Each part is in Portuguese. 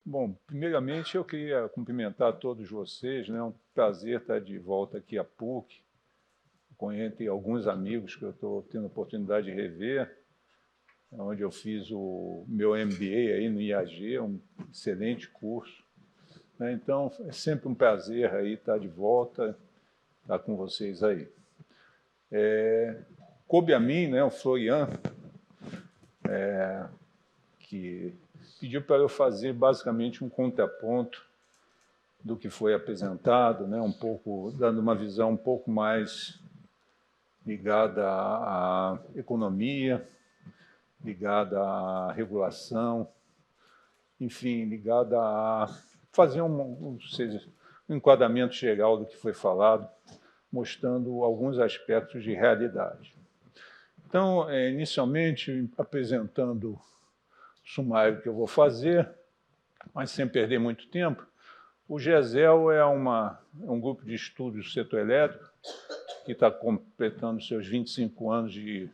Bom, primeiramente eu queria cumprimentar todos vocês, né? É um prazer estar de volta aqui à PUC, entre alguns amigos que eu estou tendo a oportunidade de rever, onde eu fiz o meu MBA aí no IAG, um excelente curso, né? Então é sempre um prazer aí estar de volta, estar com vocês aí. Coube a mim, né, o Florian, que pediu para eu fazer basicamente um contraponto do que foi apresentado, né, um pouco dando uma visão um pouco mais ligada à economia, ligada à regulação, enfim, ligada a fazer um enquadramento geral do que foi falado, mostrando alguns aspectos de realidade. Então, inicialmente, apresentando o sumário que eu vou fazer, mas sem perder muito tempo, o GESEL é um grupo de estudos do setor elétrico que está completando seus 25 anos de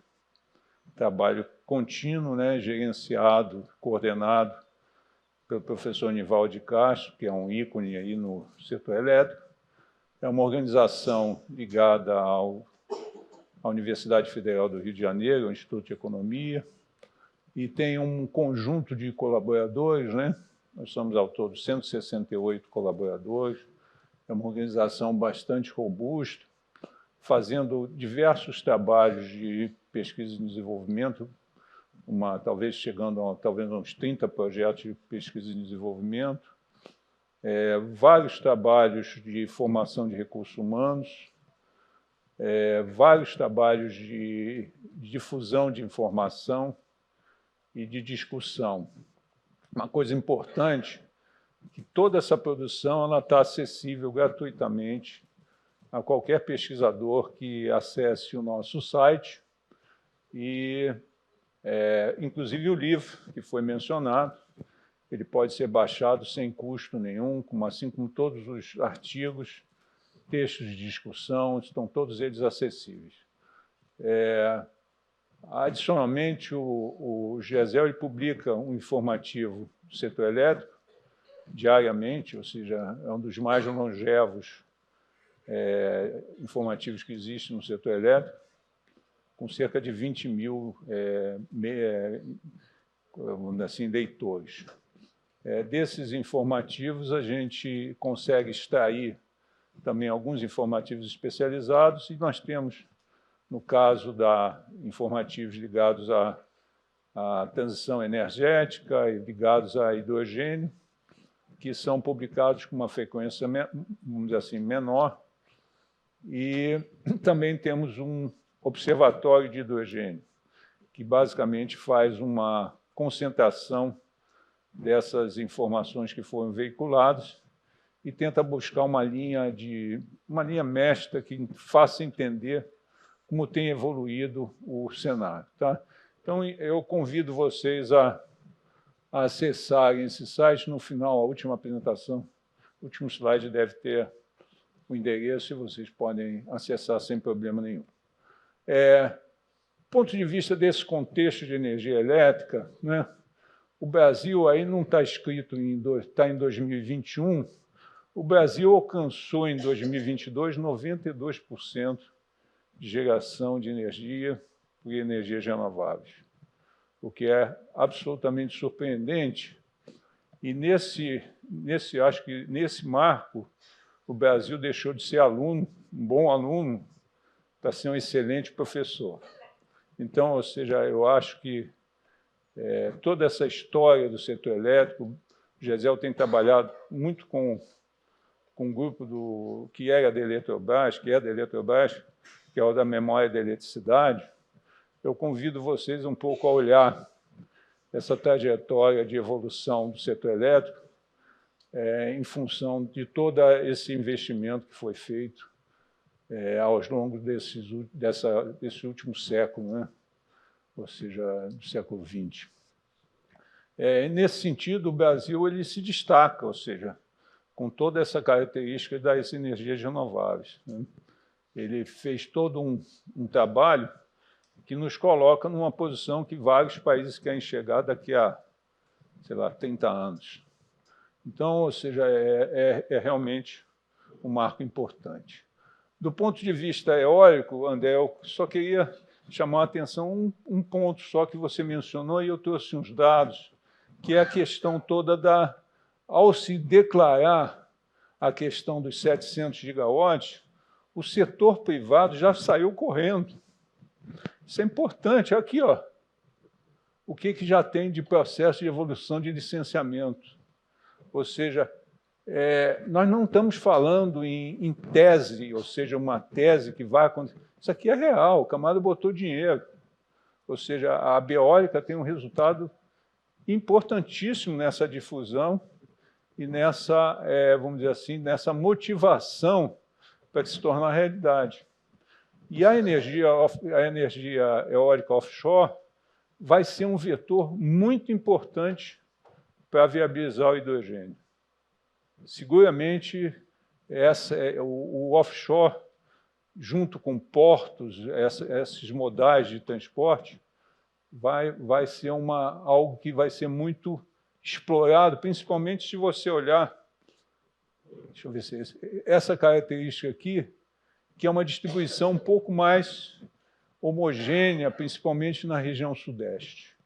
trabalho contínuo, né, gerenciado, coordenado pelo professor Nivaldo Castro, que é um ícone aí no setor elétrico. É uma organização ligada à Universidade Federal do Rio de Janeiro, ao Instituto de Economia, e tem um conjunto de colaboradores, né? Nós somos ao todo 168 colaboradores, é uma organização bastante robusta, fazendo diversos trabalhos de pesquisa e desenvolvimento, talvez chegando a uns 30 projetos de pesquisa e desenvolvimento, vários trabalhos de formação de recursos humanos, vários trabalhos de difusão de informação e de discussão. Uma coisa importante é que toda essa produção está acessível gratuitamente a qualquer pesquisador que acesse o nosso site e, inclusive, o livro que foi mencionado, ele pode ser baixado sem custo nenhum, assim como todos os artigos, textos de discussão, estão todos eles acessíveis. Adicionalmente, o GESEL ele publica um informativo do setor elétrico diariamente, ou seja, é um dos mais longevos informativos que existe no setor elétrico, com cerca de 20 mil assim, leitores. Desses informativos, a gente consegue extrair também alguns informativos especializados, e nós temos, no caso da informativos ligados à transição energética e ligados a hidrogênio, que são publicados com uma frequência, vamos dizer assim, menor, e também temos um observatório de hidrogênio, que basicamente faz uma concentração dessas informações que foram veiculadas e tenta buscar uma linha mestra que faça entender como tem evoluído o cenário. Tá? Então, eu convido vocês a acessarem esse site. No final, a última apresentação, o último slide deve ter o endereço e vocês podem acessar sem problema nenhum. Do ponto de vista desse contexto de energia elétrica, né, o Brasil aí não está escrito está em 2021, o Brasil alcançou em 2022 92% de geração de energia por energias renováveis, o que é absolutamente surpreendente. E acho que nesse marco, o Brasil deixou de ser aluno, um bom aluno, para ser um excelente professor. Então, ou seja, eu acho que toda essa história do setor elétrico, o GESEL tem trabalhado muito com um grupo que era da Eletrobras, que é o da memória da eletricidade. Eu convido vocês um pouco a olhar essa trajetória de evolução do setor elétrico em função de todo esse investimento que foi feito ao longo desse último século, né? Ou seja, do século XX. Nesse sentido, o Brasil ele se destaca, ou seja, com toda essa característica das energias renováveis, né? Ele fez todo um trabalho que nos coloca numa posição que vários países querem chegar daqui a, sei lá, 30 anos. Então, ou seja, é realmente um marco importante. Do ponto de vista eólico, André, eu só queria chamar a atenção um ponto só que você mencionou, e eu trouxe uns dados, que é a questão toda ao se declarar a questão dos 700 gigawatts, o setor privado já saiu correndo. Isso é importante. Aqui, ó, o que já tem de processo de evolução de licenciamento. Ou seja, nós não estamos falando em tese, ou seja, uma tese que vai acontecer. Isso aqui é real, o camarada botou dinheiro. Ou seja, a Beólica tem um resultado importantíssimo nessa difusão e nessa, vamos dizer assim, nessa motivação para se tornar realidade. E a energia eólica offshore vai ser um vetor muito importante para viabilizar o hidrogênio. Seguramente, o offshore, junto com portos, esses modais de transporte, vai ser algo que vai ser muito explorado, principalmente se você olhar, deixa eu ver se essa característica aqui, que é uma distribuição um pouco mais homogênea, principalmente na região sudeste.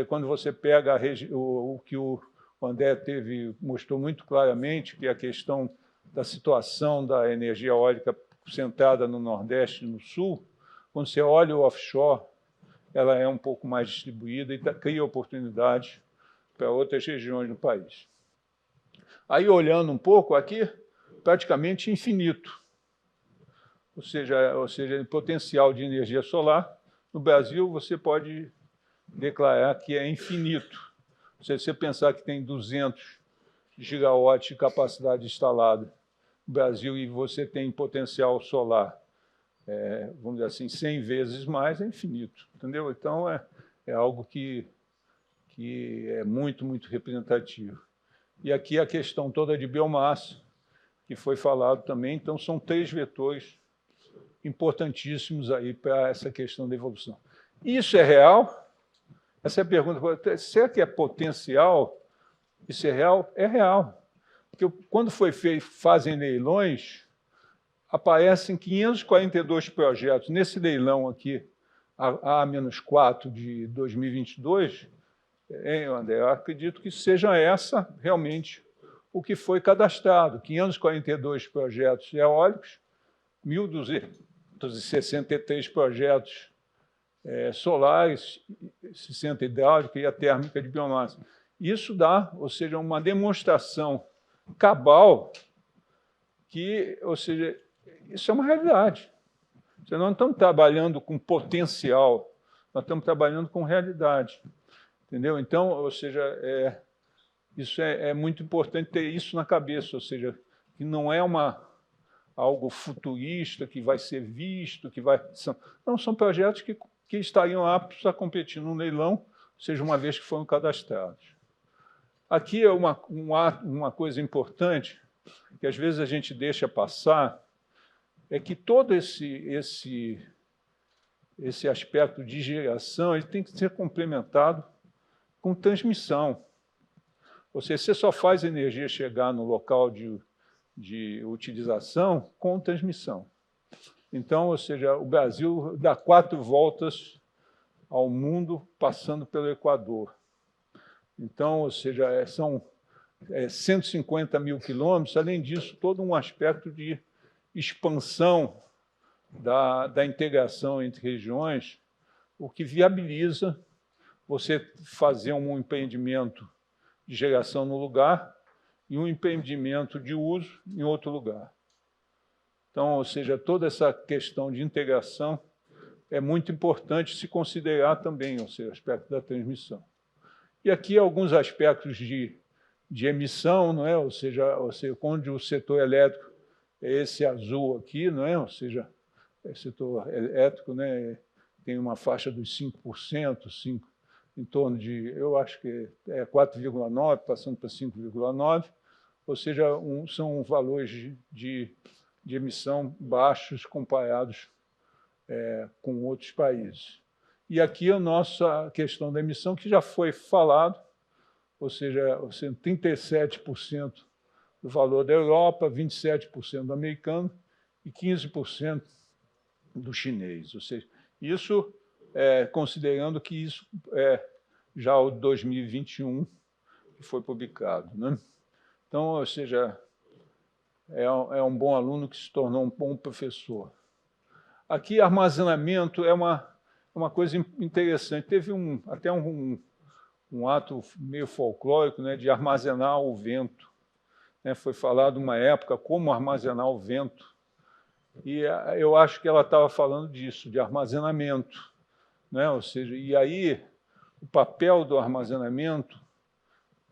Quando você pega o que o André mostrou muito claramente, que é a questão da situação da energia eólica centrada no Nordeste e no Sul, quando você olha o offshore, ela é um pouco mais distribuída e cria oportunidades para outras regiões do país. Aí, olhando um pouco aqui, praticamente infinito. Ou seja, o potencial de energia solar, no Brasil, você pode declarar que é infinito. Se você pensar que tem 200 gigawatts de capacidade instalada no Brasil e você tem potencial solar, vamos dizer assim, 100 vezes mais, é infinito. Entendeu? Então, é algo que é muito, muito representativo. E aqui a questão toda de biomassa, que foi falado também. Então, são 3 vetores importantíssimos aí para essa questão da evolução. Isso é real? Essa é a pergunta. Será que é potencial? Isso é real? É real. Porque quando fazem leilões, aparecem 542 projetos. Nesse leilão aqui, A-4 de 2022, André, eu acredito que seja essa realmente o que foi cadastrado. 542 projetos eólicos, 1.263 projetos solares, 60 hidráulica e a térmica de biomassa. Isso dá, ou seja, uma demonstração cabal que, ou seja, isso é uma realidade. Nós não estamos trabalhando com potencial, nós estamos trabalhando com realidade. Entendeu? Então, ou seja, isso é muito importante ter isso na cabeça, ou seja, que não é algo futurista que vai ser visto, são projetos que estariam aptos a competir num leilão, ou seja, uma vez que foram cadastrados. Aqui é uma coisa importante, que às vezes a gente deixa passar, é que todo esse aspecto de geração ele tem que ser complementado com transmissão. Ou seja, você só faz energia chegar no local de utilização com transmissão. Então, ou seja, o Brasil dá 4 voltas ao mundo passando pelo Equador. Então, ou seja, são 150 mil quilômetros, além disso, todo um aspecto de expansão da integração entre regiões, o que viabiliza você fazer um empreendimento de geração no lugar e um empreendimento de uso em outro lugar. Então, ou seja, toda essa questão de integração é muito importante se considerar também, ou seja, o aspecto da transmissão. E aqui alguns aspectos de emissão, não é? Ou seja, quando o setor elétrico é esse azul aqui, não é? Ou seja, o setor elétrico, né, tem uma faixa dos 5%, em torno de, eu acho que é 4,9%, passando para 5,9%, ou seja, são valores de emissão baixos comparados com outros países. E aqui a nossa questão da emissão, que já foi falado, ou seja, 37% do valor da Europa, 27% do americano e 15% do chinês. Ou seja, isso considerando que isso é já o 2021 que foi publicado, né? Então, ou seja, é um bom aluno que se tornou um bom professor. Aqui, armazenamento é uma coisa interessante. Teve até um ato meio folclórico, né, de armazenar o vento. Foi falado uma época como armazenar o vento. E eu acho que ela estava falando disso, de armazenamento, né? Ou seja, e aí o papel do armazenamento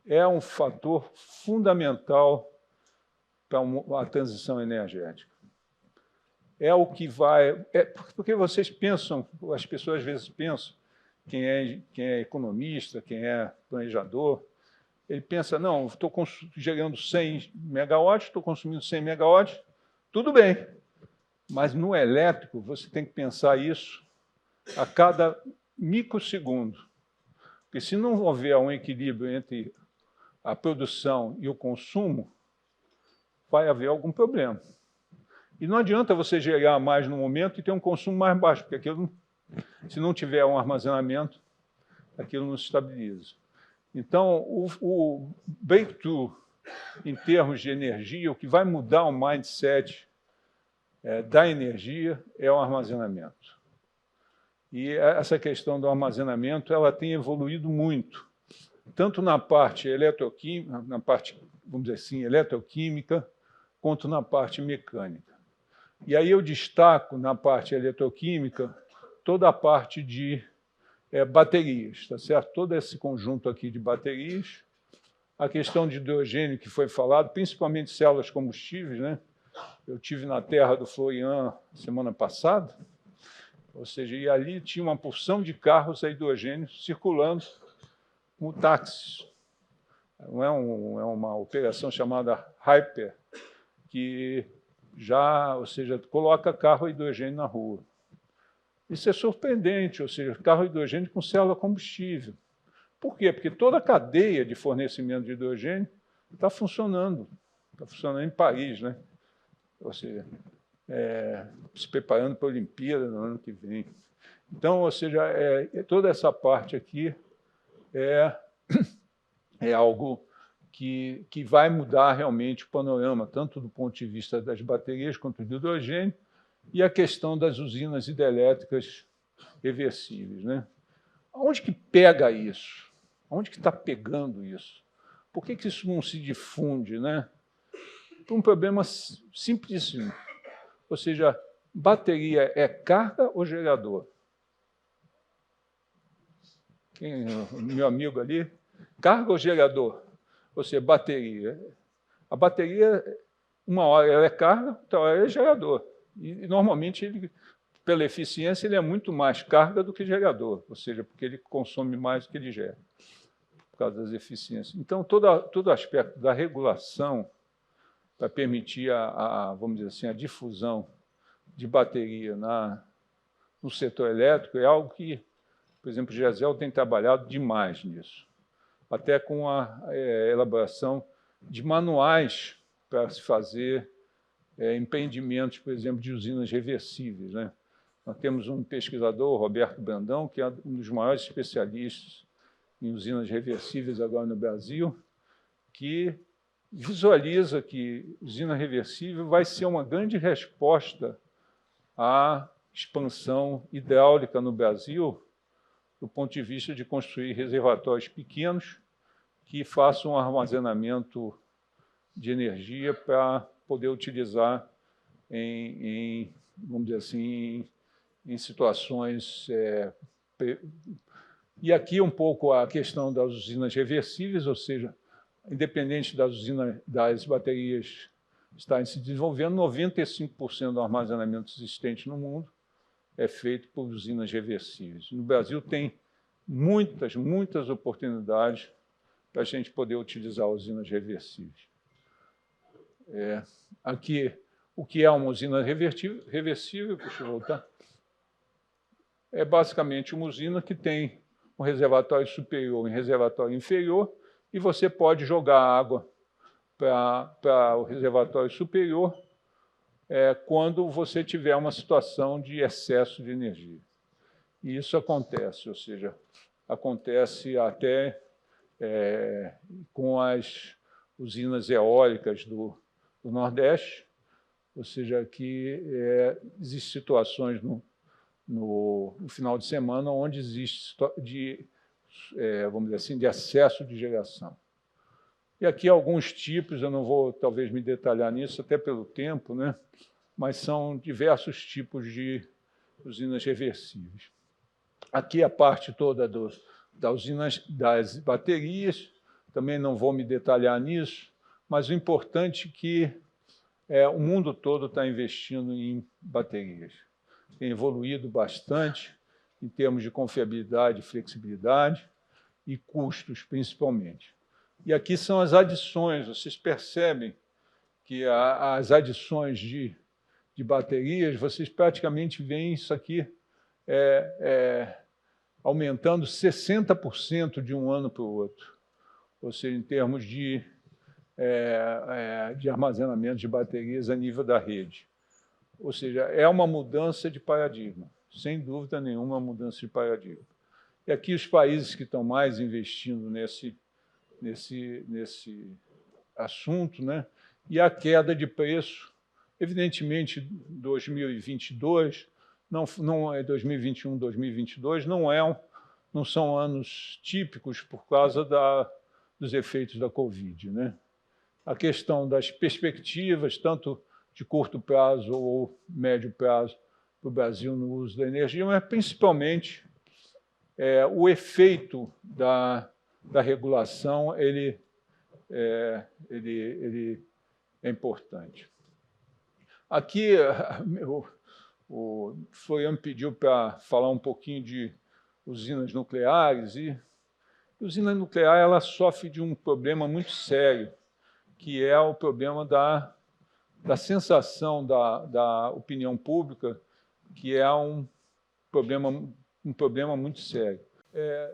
é um fator fundamental para a transição energética. É o que vai... porque vocês pensam, as pessoas às vezes pensam, quem é economista, quem é planejador, ele pensa, não, estou gerando 100 megawatts, estou consumindo 100 megawatts, tudo bem. Mas no elétrico, você tem que pensar isso a cada microsegundo. Porque se não houver um equilíbrio entre a produção e o consumo, vai haver algum problema. E não adianta você gerar mais no momento e ter um consumo mais baixo, porque aquilo, se não tiver um armazenamento, aquilo não se estabiliza. Então, o breakthrough em termos de energia, o que vai mudar o mindset da energia é o armazenamento. E essa questão do armazenamento ela tem evoluído muito, tanto na parte eletroquímica, na parte, vamos dizer assim, eletroquímica, quanto na parte mecânica. E aí eu destaco na parte eletroquímica toda a parte de baterias, tá certo? Todo esse conjunto aqui de baterias, a questão de hidrogênio que foi falado, principalmente células combustíveis, né? Eu tive na terra do Florian semana passada, ou seja, e ali tinha uma porção de carros a hidrogênio circulando como táxis. Não é uma operação chamada Hyper, que já, ou seja, coloca carro a hidrogênio na rua. Isso é surpreendente, ou seja, carro a hidrogênio com célula combustível. Por quê? Porque toda a cadeia de fornecimento de hidrogênio está funcionando em Paris, né? Ou seja, se preparando para a Olimpíada no ano que vem. Então, ou seja, toda essa parte aqui é algo que vai mudar realmente o panorama, tanto do ponto de vista das baterias quanto do hidrogênio, e a questão das usinas hidrelétricas reversíveis, né? Onde que pega isso? Onde que está pegando isso? Por que isso não se difunde, né? Por um problema simplíssimo. Ou seja, bateria é carga ou gerador? Meu amigo ali, carga ou gerador? Ou seja, bateria. A bateria, uma hora ela é carga, outra hora ela é gerador. E normalmente, pela eficiência, ele é muito mais carga do que gerador, ou seja, porque ele consome mais do que ele gera, por causa das eficiências. Então, todo aspecto da regulação para permitir vamos dizer assim, a difusão de bateria no setor elétrico é algo que, por exemplo, o GESEL tem trabalhado demais nisso, até com a elaboração de manuais para se fazer empreendimentos, por exemplo, de usinas reversíveis, né? Nós temos um pesquisador, Roberto Brandão, que é um dos maiores especialistas em usinas reversíveis agora no Brasil, que visualiza que usina reversível vai ser uma grande resposta à expansão hidráulica no Brasil, do ponto de vista de construir reservatórios pequenos que façam um armazenamento de energia para poder utilizar vamos dizer assim, em situações... E aqui um pouco a questão das usinas reversíveis, ou seja, independente das baterias estarem se desenvolvendo, 95% do armazenamento existente no mundo é feito por usinas reversíveis. No Brasil tem muitas oportunidades para a gente poder utilizar usinas reversíveis. Aqui, o que é uma usina reversível, deixa eu voltar, é basicamente uma usina que tem um reservatório superior e um reservatório inferior, e você pode jogar água para o reservatório superior quando você tiver uma situação de excesso de energia. E isso acontece, ou seja, acontece até com as usinas eólicas do Nordeste, ou seja, que existem situações no final de semana onde existe vamos dizer assim, de excesso de geração. E aqui alguns tipos, eu não vou talvez me detalhar nisso, até pelo tempo, né? Mas são diversos tipos de usinas reversíveis. Aqui a parte toda das baterias, também não vou me detalhar nisso, mas o importante é que o mundo todo está investindo em baterias. Tem evoluído bastante em termos de confiabilidade, flexibilidade e custos, principalmente. E aqui são as adições. Vocês percebem que as adições de baterias, vocês praticamente veem isso aqui aumentando 60% de um ano para o outro. Ou seja, em termos de armazenamento de baterias a nível da rede. Ou seja, é uma mudança de paradigma, sem dúvida nenhuma, uma mudança de paradigma. E aqui os países que estão mais investindo nesse assunto, né? E a queda de preço, evidentemente, 2022, não é 2021, 2022, não são anos típicos por causa dos efeitos da Covid, né? A questão das perspectivas, tanto de curto prazo ou médio prazo, para o Brasil no uso da energia, mas principalmente o efeito da regulação ele é importante. Aqui o Floriano pediu para falar um pouquinho de usinas nucleares, e a usina nuclear ela sofre de um problema muito sério, que é o problema da sensação da opinião pública, que é um problema muito sério.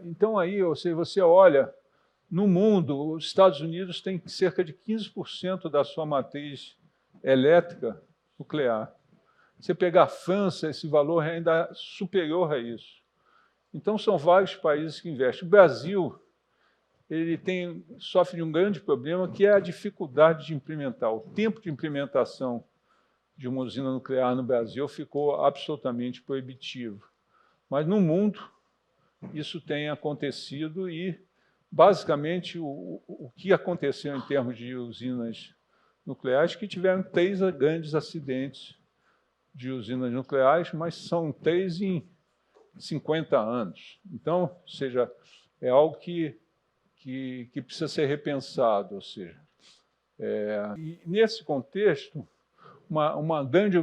Então, aí, você olha, no mundo, os Estados Unidos têm cerca de 15% da sua matriz elétrica nuclear. Você pegar a França, esse valor é ainda superior a isso. Então, são vários países que investem. O Brasil ele sofre de um grande problema, que é a dificuldade de implementar. O tempo de implementação de uma usina nuclear no Brasil ficou absolutamente proibitivo. Mas, no mundo, isso tem acontecido e, basicamente, o que aconteceu em termos de usinas nucleares, que tiveram 3 grandes acidentes de usinas nucleares, mas são 3 em 50 anos. Então, ou seja, é algo que precisa ser repensado. Ou seja, e nesse contexto, uma grande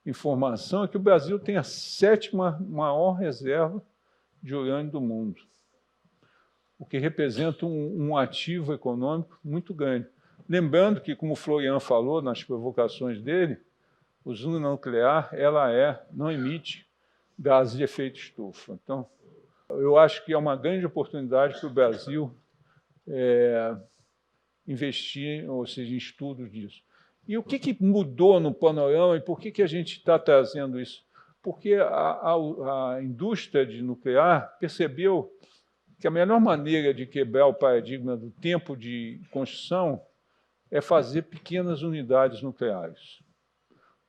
informação é que o Brasil tem a 7ª maior reserva de urânio do mundo, o que representa um ativo econômico muito grande. Lembrando que, como o Florian falou nas provocações dele, a usina nuclear não emite gases de efeito estufa. Então, eu acho que é uma grande oportunidade para o Brasil investir, ou seja, em estudos disso. E o que mudou no panorama e por que a gente está trazendo isso? Porque a indústria de nuclear percebeu que a melhor maneira de quebrar o paradigma do tempo de construção é fazer pequenas unidades nucleares.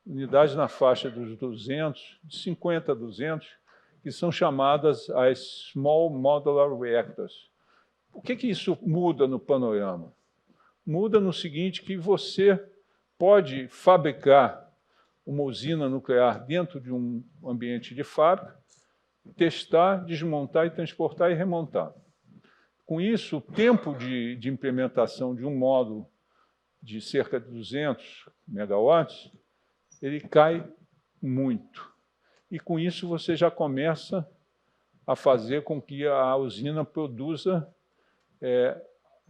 Unidades na faixa dos 200, de 50 a 200, que são chamadas as Small Modular Reactors. O que isso muda no panorama? Muda no seguinte, que você pode fabricar uma usina nuclear dentro de um ambiente de fábrica, testar, desmontar e transportar e remontar. Com isso, o tempo de implementação de um módulo de cerca de 200 megawatts, ele cai muito. E, com isso, você já começa a fazer com que a usina produza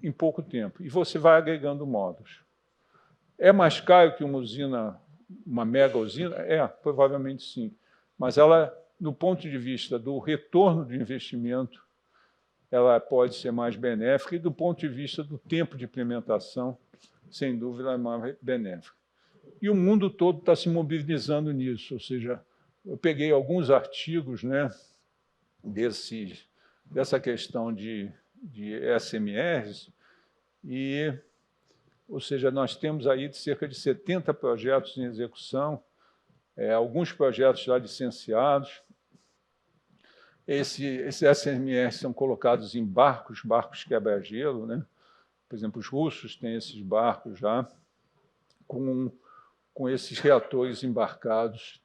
em pouco tempo. E você vai agregando módulos. É mais caro que uma mega usina? Provavelmente sim. Mas ela, do ponto de vista do retorno do investimento, ela pode ser mais benéfica, e do ponto de vista do tempo de implementação, sem dúvida, é mais benéfica. E o mundo todo está se mobilizando nisso, ou seja, eu peguei alguns artigos, né, dessa questão de SMRs, ou seja, nós temos aí cerca de 70 projetos em execução, alguns projetos já licenciados. Esses SMRs são colocados em barcos quebra-gelo, né? Por exemplo, os russos têm esses barcos já, com esses reatores embarcados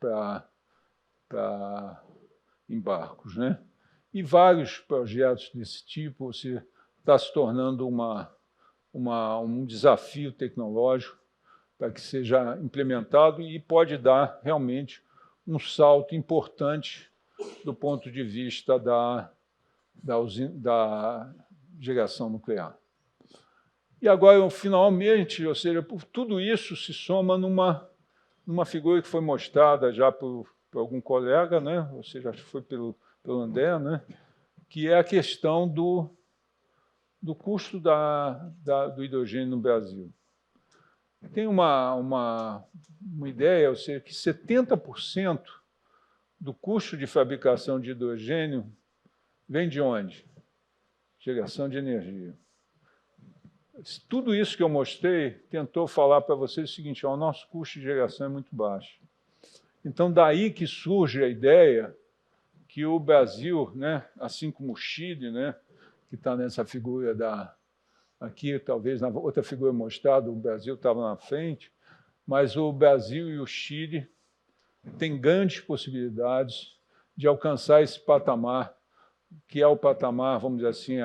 em barcos, né? E vários projetos desse tipo, está se tornando um desafio tecnológico para que seja implementado e pode dar realmente um salto importante do ponto de vista da geração nuclear. E agora, finalmente, ou seja, tudo isso se soma numa figura que foi mostrada já por algum colega, né? Ou seja, acho que foi pelo André, né? Que é a questão do custo do hidrogênio no Brasil. Tem uma ideia, ou seja, que 70% do custo de fabricação de hidrogênio vem de onde? Geração de energia. Tudo isso que eu mostrei tentou falar para vocês o seguinte: o nosso custo de geração é muito baixo. Então, daí que surge a ideia que o Brasil, né, assim como o Chile, né, que está nessa figura aqui, talvez na outra figura mostrada, o Brasil estava na frente, mas o Brasil e o Chile têm grandes possibilidades de alcançar esse patamar, que é o patamar, vamos dizer assim,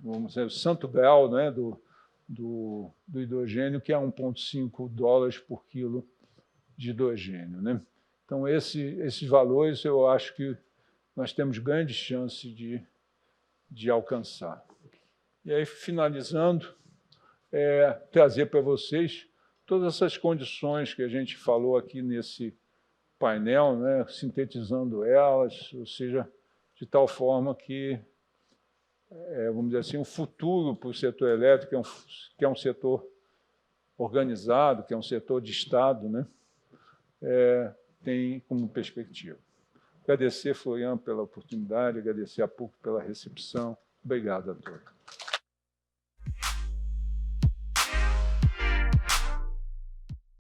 vamos dizer, o santo grau, né, do hidrogênio, que é 1,5 dólares por quilo de hidrogênio, né? Então, esses valores, eu acho que nós temos grandes chances de alcançar. E aí, finalizando, trazer para vocês todas essas condições que a gente falou aqui nesse painel, né, sintetizando elas, ou seja, de tal forma que, vamos dizer assim, um futuro para o setor elétrico, que é um setor organizado, que é um setor de Estado, né, tem como perspectiva. Agradecer, Florian, pela oportunidade, agradecer a PUC pela recepção. Obrigado a todos.